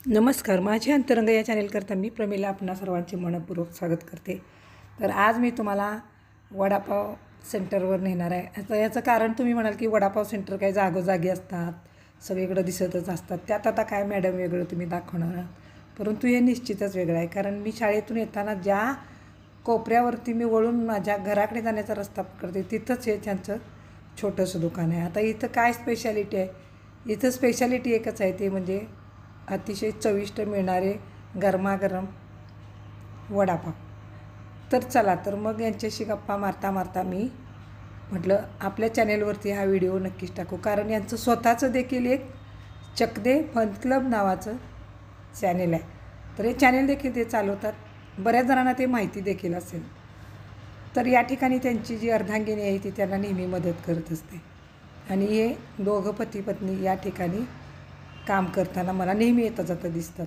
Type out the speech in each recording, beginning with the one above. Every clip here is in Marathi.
नमस्कार, माझे अंतरंग या चॅनेलकरता मी प्रमिला आपणा सर्वांचे मनपूर्वक स्वागत करते। तर आज मी तुम्हाला वडापाव सेंटरवर नेणार आहे। आता याचं कारण तुम्ही म्हणाल की वडापाव सेंटर काय जागोजागी असतात, सगळीकडे दिसतच असतात, त्यात आता काय मॅडम वेगळं तुम्ही दाखवणार आहात। परंतु हे निश्चितच वेगळं आहे, कारण मी शाळेतून येताना ज्या कोपऱ्यावरती मी वळून माझ्या घराकडे जाण्याचा रस्ता पकडते तिथंच हे त्यांचं छोटंसं दुकान आहे। आता इथं काय स्पेशालिटी आहे? इथं स्पेशालिटी एकच आहे, ते म्हणजे अतिशय चविष्ट मिळणारे गरमागरम वडापाव। तर चला, तर मग यांच्याशी गप्पा मारता मारता मी म्हटलं आपल्या चॅनेलवरती हा व्हिडिओ नक्कीच टाकू, कारण यांचं स्वतःचं देखील एक चकदे फन क्लब नावाचं चॅनेल आहे। तर हे चॅनेल देखील ते चालवतात, बऱ्याच जणांना ते माहिती देखील असेल। तर या ठिकाणी त्यांची जी अर्धांगिनी आहे ती त्यांना नेहमी मदत करत असते, आणि हे दोघं पती पत्नी या ठिकाणी काम करताना मला नेहमी येता जाता दिसतात।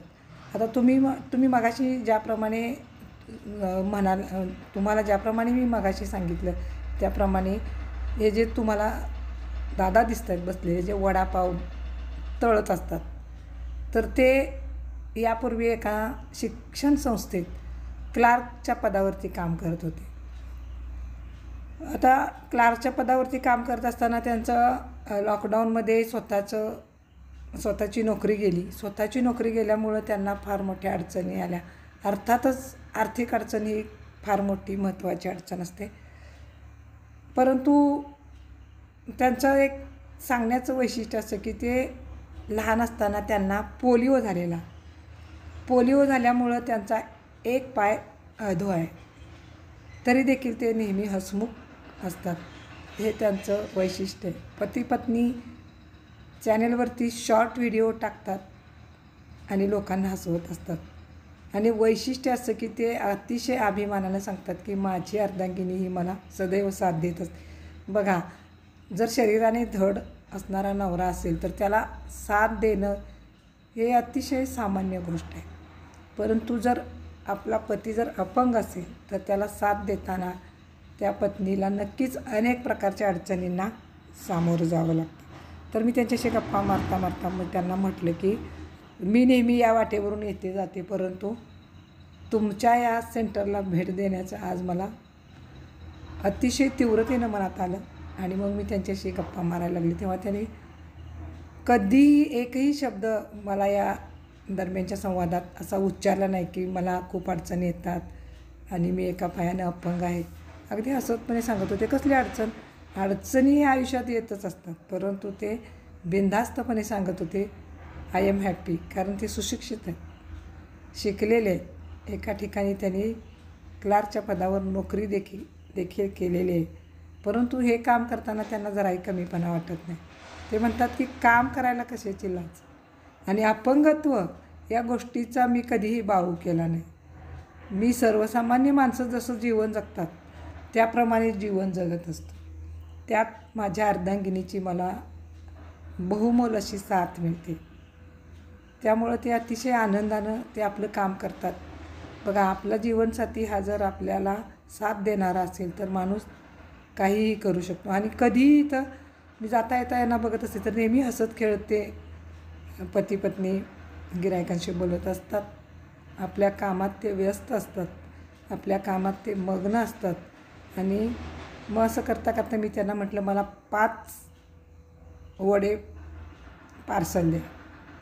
आता तुम्ही मगाशी ज्याप्रमाणे तुम्हाला ज्याप्रमाणे मी मगाशी सांगितलं त्याप्रमाणे हे जे तुम्हाला दादा दिसत आहेत बसलेले, जे वडापाव तळत असतात, तर ते यापूर्वी एका शिक्षण संस्थेत क्लार्कच्या पदावरती काम करत होते। आता क्लार्कच्या पदावरती काम करत असताना त्यांचं लॉकडाऊनमध्ये स्वतःची नोकरी गेली। स्वतःची नोकरी गेल्यामुळं त्यांना फार मोठ्या अडचणी आल्या। अर्थातच आर्थिक अडचण ही फार मोठी महत्त्वाची अडचण असते, परंतु त्यांचं एक सांगण्याचं वैशिष्ट्य असं की ते लहान असताना त्यांना पोलिओ झालेला। पोलिओ झाल्यामुळं त्यांचा एक पाय अधो आहे, तरी देखील ते नेहमी हसमुख असतात, हे त्यांचं वैशिष्ट्य आहे। पती पत्नी चॅनेलवरती शॉर्ट व्हिडिओ टाकतात आणि लोकांना हसवत असतात, आणि वैशिष्ट्य असं की ते अतिशय अभिमानानं सांगतात की माझी अर्धांगिनी ही मला सदैव साथ देत असते। बघा, जर शरीराने धड असणारा नवरा असेल तर त्याला साथ देणं हे अतिशय सामान्य गोष्ट आहे, परंतु जर आपला पती जर अपंग असेल तर त्याला साथ देताना त्या पत्नीला नक्कीच अनेक प्रकारच्या अडचणींना सामोरं जावं लागतं। तर मी त्यांच्याशी गप्पा मारता मारता मग त्यांना म्हटलं की मी नेहमी या वाटेवरून येते जाते, परंतु तुमच्या या सेंटरला भेट देण्याचं आज मला अतिशय तीव्रतेनं मनात आलं, आणि मग मी त्यांच्याशी गप्पा मारायला लागले। तेव्हा त्यांनी कधी एकही शब्द मला या दरम्यानच्या संवादात असा उच्चारला नाही की मला खूप अडचणी येतात आणि मी एका पायानं अपंग आहे। अगदी हसतपणे सांगत होते, कसली अडचणी आयुष्यात येतच असतात, परंतु ते बिनधास्तपणे सांगत होते आय एम हॅपी, कारण ते सुशिक्षित आहेत, शिकलेले आहेत। एका ठिकाणी त्यांनी क्लार्कच्या पदावर नोकरी देखील केलेली आहे, परंतु हे काम करताना त्यांना जराही कमीपणा वाटत नाही। ते म्हणतात की काम करायला कशाची लाज, आणि अपंगत्व या गोष्टीचा मी कधीही बाऊ केला नाही। मी सर्वसामान्य माणसं जसं जीवन जगतात त्याप्रमाणे जीवन जगत असतो, त्यात माझ्या अर्धांगिनीची मला बहुमोल अशी साथ मिळते, त्यामुळं ते अतिशय आनंदानं ते आपलं काम करतात। बघा, आपला जीवनसाथी हा जर आपल्याला साथ देणारा असेल तर माणूस काहीही करू शकतो। आणि कधीही इथं मी जाता येता यांना बघत असते तर नेहमी हसत खेळत ते पती पत्नी गिऱ्हाईकांशी बोलत असतात, आपल्या कामात ते व्यस्त असतात, आपल्या कामात ते मग्न असतात। आणि मग असं करता करता मी त्यांना म्हटलं मला 5 वडे पार्सल द्या,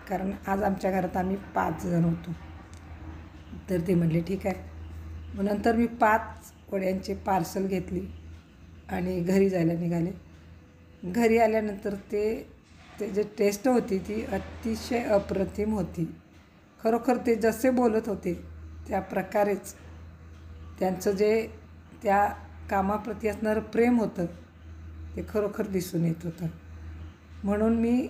कारण आज आमच्या घरात आम्ही 5 जण होतो। तर ते म्हटले ठीक आहे। मग नंतर मी 5 वड्यांचे पार्सल घेतली आणि घरी जायला निघाले। घरी आल्यानंतर ते जे टेस्ट होती ती अतिशय अप्रतिम होती। खरोखर ते जसे बोलत होते त्या प्रकारेच त्यांचं जे त्या कामाप्रती असणारं प्रेम होतं ते खरोखर दिसून येत होतं। म्हणून मी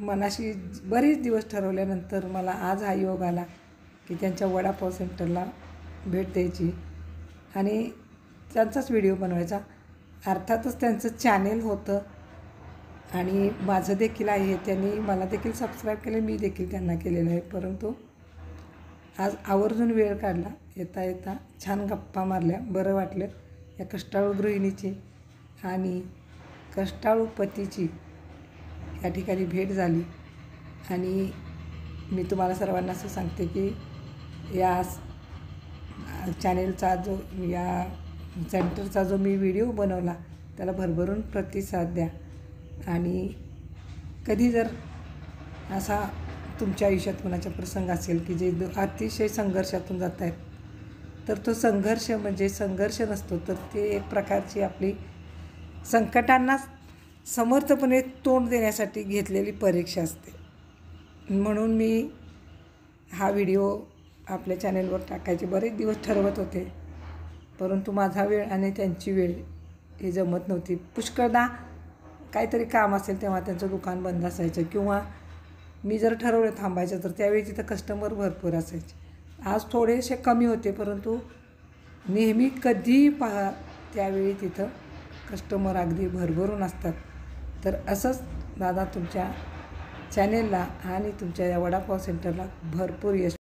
मनाशी बरेच दिवस ठरवल्यानंतर मला आज हा योग आला की त्यांच्या वडापाव सेंटरला भेट द्यायची आणि त्यांचाच व्हिडिओ बनवायचा। अर्थातच त्यांचं चॅनेल होतं आणि माझं देखील आहे, त्यांनी मला देखील सबस्क्राईब केलं, मी देखील त्यांना केलेलं आहे, परंतु आज आवर्जून वेळ काढला, येता येता छान गप्पा मारल्या, बरं वाटलं। या कष्टाळू गृहिणीची आणि कष्टाळू पतीची या ठिकाणी भेट झाली, आणि मी तुम्हाला सर्वांना असं सांगते की या चॅनेलचा जो या सेंटरचा जो मी व्हिडिओ बनवला त्याला भरभरून प्रतिसाद द्या. आणि कधी जर असा तुमच्या आयुष्यात कोणाचा प्रसंग असेल की जे अतिशय संघर्षातून जात आहेत, तर तो संघर्ष म्हणजे संघर्ष नसतो, तर ते एक प्रकारची आपली संकटांना समर्थपणे तोंड देण्यासाठी घेतलेली परीक्षा असते. म्हणून मी हा व्हिडिओ आपल्या चॅनेलवर टाकायचे बरेच दिवस ठरवत होते, परंतु माझा वेळ आणि त्यांची वेळ हे जमत नव्हती. पुष्कळदा काहीतरी काम असेल तेव्हा त्यांचं दुकान बंद असायचं, किंवा मी जर ठरवलं थांबायचं तर त्यावेळी तिथं कस्टमर भरपूर असायचे. आज थोडेसे कमी होते, परंतु नेहमी कधीही पहा त्यावेळी तिथं कस्टमर अगदी भरभरून असतात. तर असंच दादा तुमच्या चॅनेलला आणि तुमच्या या वडापाव सेंटरला भरपूर यश